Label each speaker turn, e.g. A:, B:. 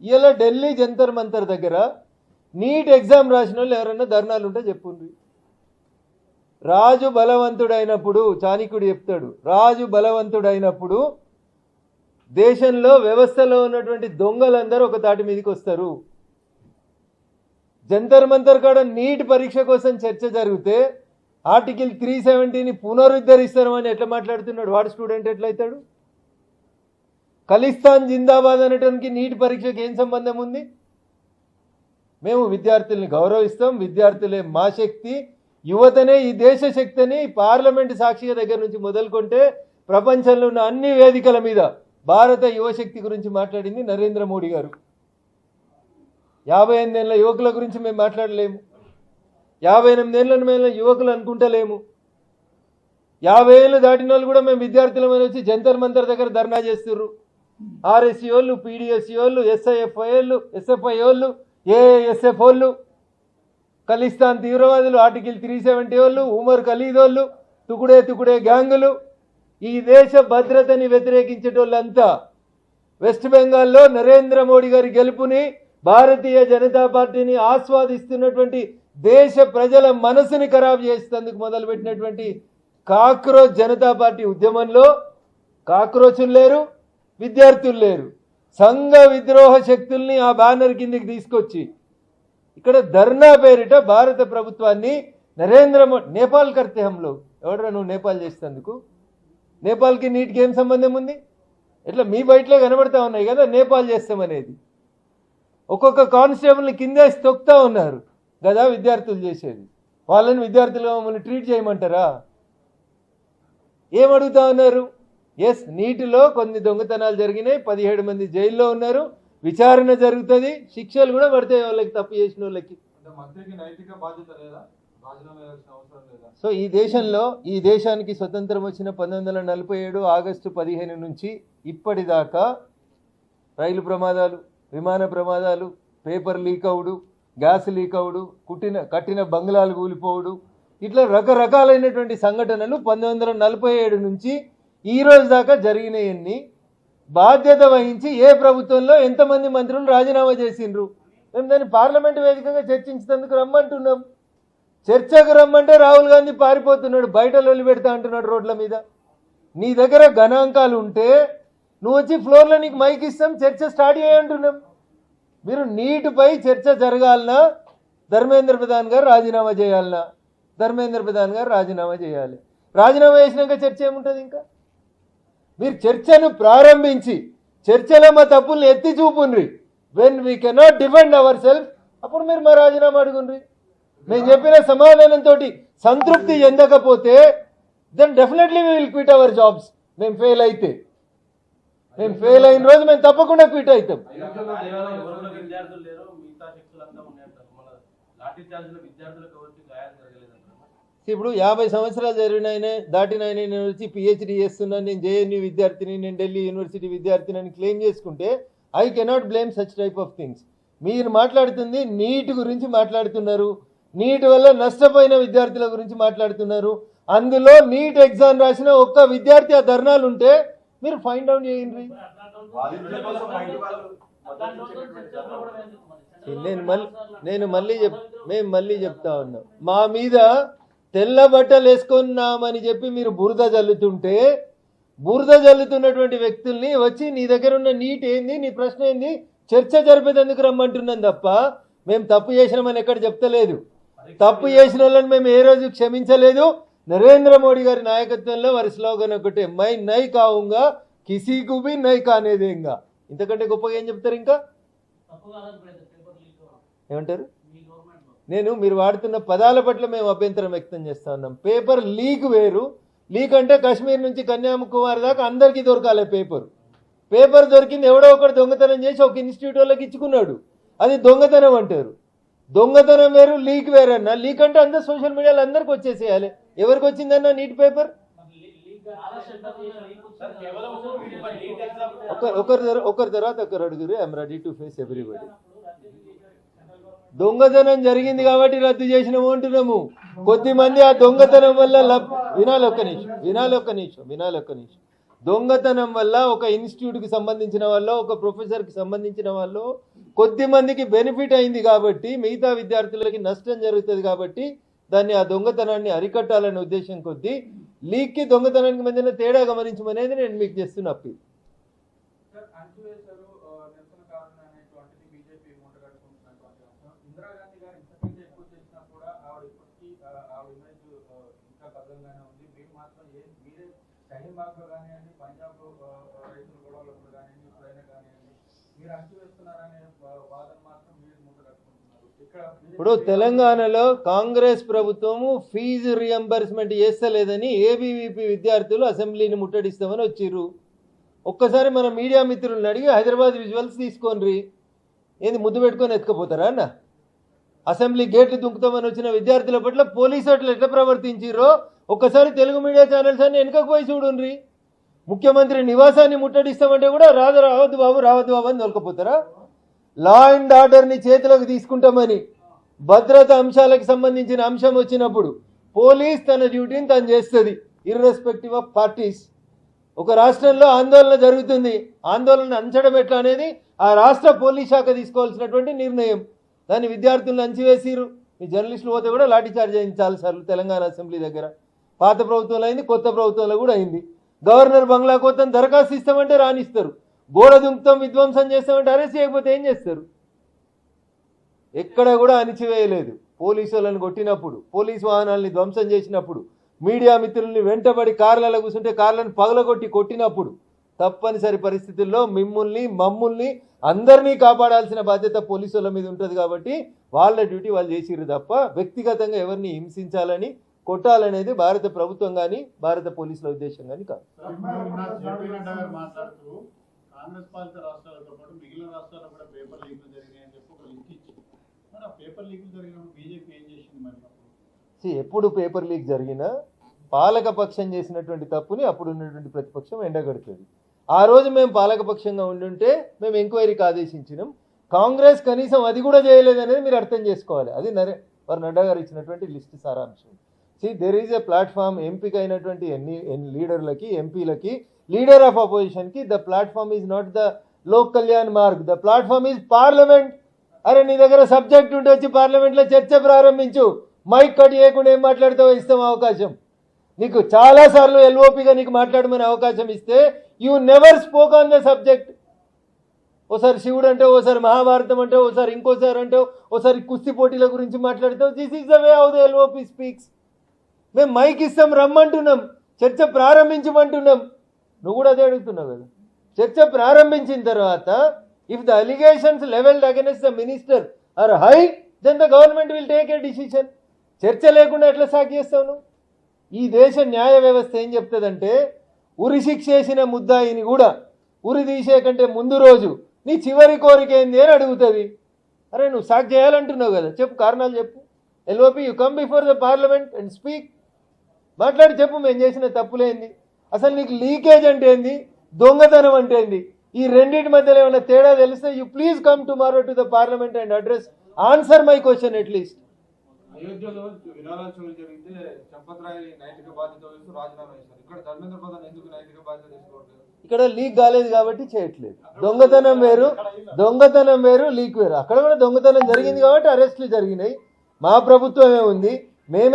A: ఇలా ఢిల్లీ జంతర్ మంతర్ దగ్గర NEET exam రాసిన వాళ్ళు ఎవరన్నా ధర్నాలు ఉంటే చెప్పుండ్రి. రాజు బలవంతుడైనప్పుడు, చాణక్యుడు చెప్తాడు, రాజు బలవంతుడైనప్పుడు దేశంలో వ్యవస్థలో ఉన్నటువంటి దొంగలందరూ ఒక తాటి మీదకి వస్తారు. జంతర్ మంతర్ కాడ నీట్ పరీక్ష కోసం చర్చ జరిగితే ఆర్టికల్ 370ని పునరుద్ధరిస్తామని ఎట్లా మాట్లాడుతున్నాడు? వాడు స్టూడెంట్ ఎట్లయితాడు? ఖలిస్తాన్ జిందాబాద్ అనటానికి నీట్ పరీక్షకి ఏం సంబంధం ఉంది? మేము విద్యార్థుల్ని గౌరవిస్తాం, విద్యార్థులే మా శక్తి, యువతనే ఈ దేశ శక్తిని పార్లమెంటు సాక్షిగా దగ్గర నుంచి మొదలుకుంటే ప్రపంచంలో ఉన్న అన్ని వేదికల మీద భారత యువశక్తి గురించి మాట్లాడింది నరేంద్ర మోడీ గారు. 58 ఏళ్ళ యువకుల గురించి మేము మాట్లాడలేము, 58 ఏళ్ళ మేము యువకులు అనుకుంటలేము. 50 ఏళ్ళు దాటిన వాళ్ళు కూడా మేము విద్యార్థుల మీద వచ్చి జంతర్ మంతర్ దగ్గర ధర్నా చేస్తుర్రు. ఆర్ఎస్సీ వాళ్ళు, పీడిఎస్సీ వాళ్ళు, ఎస్ఐఎఫ్ఐ వాళ్ళు, ఎస్ఎఫ్ఐ వాళ్ళు, ఏఎస్ఎఫ్ వాళ్ళు, ఖలిస్తాన్ తీవ్రవాదులు, ఆర్టికల్ 370 వాళ్ళు, ఉమర్ ఖలీద్ వాళ్ళు, తుకుడే గ్యాంగులు, ఈ దేశ భద్రతని వ్యతిరేకించేటోళ్ళంతా వెస్ట్ బెంగాల్లో నరేంద్ర మోడీ గారి గెలుపుని, భారతీయ జనతా పార్టీని ఆస్వాదిస్తున్నటువంటి దేశ ప్రజల మనసుని ఖరాబు చేసేందుకు మొదలుపెట్టినటువంటి కాక్రోచ్ జనతా పార్టీ ఉద్యమంలో కాక్రోచులు లేరు, విద్యార్థులు లేరు. సంఘ విద్రోహ శక్తుల్ని ఆ బ్యానర్ కిందకి తీసుకొచ్చి ఇక్కడ ధర్నా పేరిట భారత ప్రభుత్వాన్ని నరేంద్ర మోడీ నేపాల్ కర్తే హంలో ఎవడరా నువ్వు నేపాల్ చేసేందుకు? నేపాల్కి నీటికి ఏం సంబంధం ఉంది? ఇట్లా మీ బయటలో కనబడతా ఉన్నాయి కదా నేపాల్ చేస్తామనేది. ఒక్కొక్క కానిస్టేబుల్ని కిందేసి తొక్కుతా ఉన్నారు కదా విద్యార్థులు చేసేది. వాళ్ళని విద్యార్థులుగా మమ్మల్ని ట్రీట్ చేయమంటారా? ఏమడుగుతా ఉన్నారు? ఎస్, నీటిలో కొన్ని దొంగతనాలు జరిగినాయి, 17 మంది జైల్లో ఉన్నారు, విచారణ జరుగుతుంది, శిక్షలు కూడా పడతాయి వాళ్ళకి, తప్పు చేసిన వాళ్ళకి. సో ఈ దేశానికి స్వతంత్రం వచ్చిన 1947 ఆగస్టు 15 నుంచి ఇప్పటిదాకా రైలు ప్రమాదాలు, విమాన ప్రమాదాలు, పేపర్ లీక్ అవుడు, గ్యాస్ లీక్ అవుడు, కట్టిన బంగ్లాలు కూలిపోవుడు, ఇట్లా రకరకాలైనటువంటి సంఘటనలు 1947 నుంచి ఈ రోజు దాకా జరిగినాయన్ని బాధ్యత వహించి ఏ ప్రభుత్వంలో ఎంతమంది మంత్రులు రాజీనామా చేసిండ్రు? మేము దాన్ని పార్లమెంటు వేదికగా చర్చించేందుకు రమ్మంటున్నాం. చర్చకు రమ్మంటే రాహుల్ గాంధీ పారిపోతున్నాడు, బయట లొల్లి పెడతా అంటున్నాడు రోడ్ల మీద. నీ దగ్గర గణాంకాలు ఉంటే నువ్వు వచ్చి ఫ్లోర్లో నీకు మైక్ ఇస్తాం, చర్చ స్టార్ట్ చేయంటున్నాం. మీరు నీటిపై చర్చ జరగాలన్నా ధర్మేంద్ర ప్రధాన్ గారు రాజీనామా చేయాలన్నా ధర్మేంద్ర ప్రధాన్ గారు రాజీనామా చేయాలి. రాజీనామా చేసినాక చర్చ ఏముంటుంది? ఇంకా మీరు చర్చను ప్రారంభించి చర్చలో మా తప్పుల్ని ఎత్తి చూపుండ్రి. When we cannot defend our self అప్పుడు మీరు మా రాజీనామా అడుగుండ్రి. మేము చెప్పిన సమాధానంతో సంతృప్తి చెందకపోతే then definitely we will quit our jobs. మేము ఫెయిల్ అయిన రోజు మేము తప్పకుండా క్విట్ అవుతాం. ఇప్పుడు 50 సంవత్సరాలు దాటినాయన నేను వచ్చి పిహెచ్డి చేస్తున్నాను, నేను జేఎన్యూ విద్యార్థిని, నేను ఢిల్లీ యూనివర్సిటీ విద్యార్థిని అని క్లెయిమ్ చేసుకుంటే I cannot blame such type of things. మీరు మాట్లాడుతుంది నీట్ గురించి మాట్లాడుతున్నారు, నీట్ వల్ల నష్టపోయిన విద్యార్థుల గురించి మాట్లాడుతున్నారు. అందులో నీట్ ఎగ్జామ్ రాసిన ఒక్క విద్యార్థి ఆ ధర్నాలు ఉంటే మీరు ఫైండ్ అవుట్ చేయండి. మేము మళ్ళీ చెప్తా ఉన్నాం, మా మీద తెల్ల బట్టలు వేసుకున్నామని చెప్పి మీరు బురద జల్లుతున్నటువంటి వ్యక్తుల్ని వచ్చి నీ దగ్గర ఉన్న నీట్ ఏంది, నీ ప్రశ్న ఏంది, చర్చ జరిపేందుకు రమ్మంటున్నాం తప్ప మేము తప్పు చేసినామని ఎక్కడ చెప్తలేదు. తప్పు చేసిన వాళ్ళని మేము ఏ రోజు క్షమించలేదు. నరేంద్ర మోడీ గారి నాయకత్వంలో వారి స్లోగన్ ఒకటే, మై నై కావుంగా కిసీకు బి నై కానేదేంగా. ఇంతకంటే గొప్పగా ఏం చెప్తారు? ఇంకా ఏమంటారు? మీరు వాడుతున్న పదాల పట్ల మేము అభ్యంతరం వ్యక్తం చేస్తా ఉన్నాం. పేపర్ లీక్ వేరు. లీక్ అంటే కాశ్మీర్ నుంచి కన్యాకుమారి దాకా అందరికీ దొరకాలి పేపర్ దొరికింది, ఎవడో ఒకటి దొంగతనం చేసి ఒక ఇన్స్టిట్యూట్ వాళ్ళకి ఇచ్చుకున్నాడు, అది దొంగతనం అంటారు. దొంగతనం వేరు, లీక్ వేరన్నా. లీక్ అంటే అందరు సోషల్ మీడియాలో అందరికి వచ్చేసేయాలి. ఎవరికి వచ్చిందన్న నీట్ పేపర్? ఒకరి తర్వాత ఒకరు అడుగురు. I'm ready to face everybody. దొంగతనం జరిగింది కాబట్టి రద్దు చేసినాము అంటున్నాము. కొద్దిమంది ఆ దొంగతనం వల్ల వినాలి ఒక్క నిమిషం. దొంగతనం వల్ల ఒక ఇన్స్టిట్యూట్కి సంబంధించిన వాళ్ళు, ఒక ప్రొఫెసర్కి సంబంధించిన వాళ్ళు కొద్ది మందికి బెనిఫిట్ అయింది కాబట్టి మిగతా విద్యార్థులకి నష్టం జరుగుతుంది కాబట్టి దాన్ని ఆ దొంగతనాన్ని అరికట్టాలనే ఉద్దేశం కొద్దీ లీక్కి దొంగతనానికి మధ్యన తేడా గమనించమనేది నేను మీకు చేస్తున్న అప్పీల్. ఇప్పుడు తెలంగాణలో కాంగ్రెస్ ప్రభుత్వము ఫీజు రియంబర్స్మెంట్ చేస్తలేదని ఏబీవీపీ విద్యార్థులు అసెంబ్లీని ముట్టడిస్తామని వచ్చిర్రు. ఒక్కసారి మన మీడియా మిత్రులను అడిగి హైదరాబాద్ విజువల్స్ తీసుకోండి. ఏంది ముద్దు పెట్టుకొని ఎత్తుకపోతారా అన్న? అసెంబ్లీ గేట్లు దుంకుతామని వచ్చిన విద్యార్థుల పట్ల పోలీసు అట్లా ఎట్లా ప్రవర్తించిర్రో ఒక్కసారి తెలుగు మీడియా ఛానల్స్ అన్ని వెనుకకు పోయి చూడండి. ముఖ్యమంత్రి నివాసాన్ని ముట్టడిస్తామంటే కూడా రావద్దు బాబు అని దొరకపోతారా? లా అండ్ ఆర్డర్ని చేతిలోకి తీసుకుంటామని భద్రత అంశాలకు సంబంధించిన అంశం వచ్చినప్పుడు పోలీస్ తన డ్యూటీని తను చేస్తుంది, ఇర్రెస్పెక్టివ్ ఆఫ్ పార్టీస్. ఒక రాష్ట్రంలో ఆందోళన జరుగుతుంది, ఆందోళన అంచడం ఎట్లా అనేది ఆ రాష్ట్ర పోలీస్ శాఖ తీసుకోవాల్సినటువంటి నిర్ణయం. దాన్ని విద్యార్థులను అంచివేసిరు. ఈ జర్నలిస్టులు పోతే కూడా లాఠీ చార్జ్ అయింది చాలాసార్లు తెలంగాణ అసెంబ్లీ దగ్గర. పాత ప్రభుత్వంలో అయింది, కొత్త ప్రభుత్వంలో కూడా అయింది. గవర్నర్ బంగ్లా కోసం దరఖాస్తు ఇస్తామంటే రానిస్తారు, గోడ దుంకుతాం విధ్వంసం చేస్తామంటే అరెస్ట్ చేయకపోతే ఏం చేస్తారు? ఎక్కడ కూడా అణిచివేయలేదు. పోలీసు వాళ్ళని కొట్టినప్పుడు, పోలీసు వాహనాలని ధ్వంసం చేసినప్పుడు, మీడియా మిత్రుల్ని వెంటబడి కార్లలో కూర్చుంటే కార్లను పగలగొట్టి కొట్టినప్పుడు తప్పనిసరి పరిస్థితుల్లో మమ్మల్ని అందరినీ కాపాడాల్సిన బాధ్యత పోలీసు వాళ్ళ మీద ఉంటుంది. కాబట్టి వాళ్ళ డ్యూటీ వాళ్ళు చేసిర్రు తప్ప వ్యక్తిగతంగా ఎవరిని హింసించాలని కొట్టాలనేది భారత ప్రభుత్వం కానీ భారత పోలీసుల ఉద్దేశం కానీ కాదు.
B: కాంగ్రెస్ పాలిత రాష్ట్రాలతో పాటు మిగిలిన రాష్ట్రాల్లో కూడా పేపర్ లీకులు జరిగాయని చెప్పి ఒక లిస్ట్ ఇచ్చి మరి ఆ పేపర్ లీకులు జరిగినప్పుడు బీజేపీ ఏం చేసింది? మరి
A: ఎప్పుడు పేపర్ లీక్ జరిగినా పాలక పక్షం చేసినటువంటి తప్పుని అప్పుడు ఉన్నటువంటి ప్రతిపక్షం ఎండగడుతుంది. ఆ రోజు మేము పాలకపక్షంగా ఉండుంటే మేము ఎంక్వైరీకి ఆదేశించినాం. కాంగ్రెస్ కనీసం అది కూడా చేయలేదనేది మీరు అర్థం చేసుకోవాలి. అది నడ్డా గారు ఇచ్చినటువంటి లిస్ట్ సారాంశం. There is a platform. ఎంపిక అయినటువంటి లీడర్లకి, ఎంపీలకి, లీడర్ ఆఫ్ అపోజిషన్కి the platform is not the Lok Kalyan Marg, the platform is Parliament. అరే నీ దగ్గర సబ్జెక్ట్ ఉంటే వచ్చి పార్లమెంట్లో చర్చ ప్రారంభించు. మైక్ కట్ చేయకుండా ఏం మాట్లాడితే ఇస్తాం అవకాశం. నీకు చాలాసార్లు ఎల్ఓపిగా నీకు మాట్లాడమని అవకాశం ఇస్తే you never spoke on the subject. ఓసారి శివుడు అంటే, ఓసారి మహాభారతం అంటే, ఓసారి ఇంకోసారి అంటే, ఓసారి కుస్తీ పోటీల గురించి మాట్లాడతావు. This is the way how the LOP speaks. మేము మైక్ ఇస్తాం, రమ్మంటున్నాం, చర్చ ప్రారంభించమంటున్నాం. నువ్వు కూడా అదే అడుగుతున్నావు కదా. చర్చ ప్రారంభించిన తర్వాత if the allegations levelled against the minister are high then the government will take a decision. చర్చ లేకుండా ఎట్లా సాగు చేస్తావు నువ్వు? ఈ దేశ న్యాయ వ్యవస్థ ఏం చెప్తుందంటే ఉరి శిక్ష చేసిన ముద్దాయిని కూడా ఉరి తీసే కంటే ముందు రోజు నీ చివరి కోరిక ఏంది అని అడుగుతుంది. అరే నువ్వు సాగు చేయాలంటున్నావు కదా, చెప్పు, కారణాలు చెప్పు. LOP you come before the parliament and speak. మాట్లాడి చెప్పు మేము చేసిన తప్పులేంది, అసలు నీకు లీకేజ్ అంటే ఏంది, దొంగతనం అంటే ఏంది, ఈ రెండింటి మధ్యలో ఏమైనా తేడా తెలిస్తే you please come tomorrow to the parliament and address answer my question at least.
C: అయోధ్యలో విరాళాల చోరీ జరిగితే చంపత్రాయ్ నైతిక బాధ్యత వహిస్తూ రాజీనామా చేశారు. ఇక్కడ ధర్మేంద్ర ప్రధాన్ ఎందుకు నైతిక బాధ్యత తీసుకోవట్లేదు?
A: ఇక్కడ లీక్ కాలేదు కాబట్టి చేయట్లేదు. దొంగతనం వేరు లీక్ వేరు. అక్కడ కూడా దొంగతనం జరిగింది కాబట్టి అరెస్టులు జరిగినాయి. మా ప్రభుత్వమే ఉంది, మేమే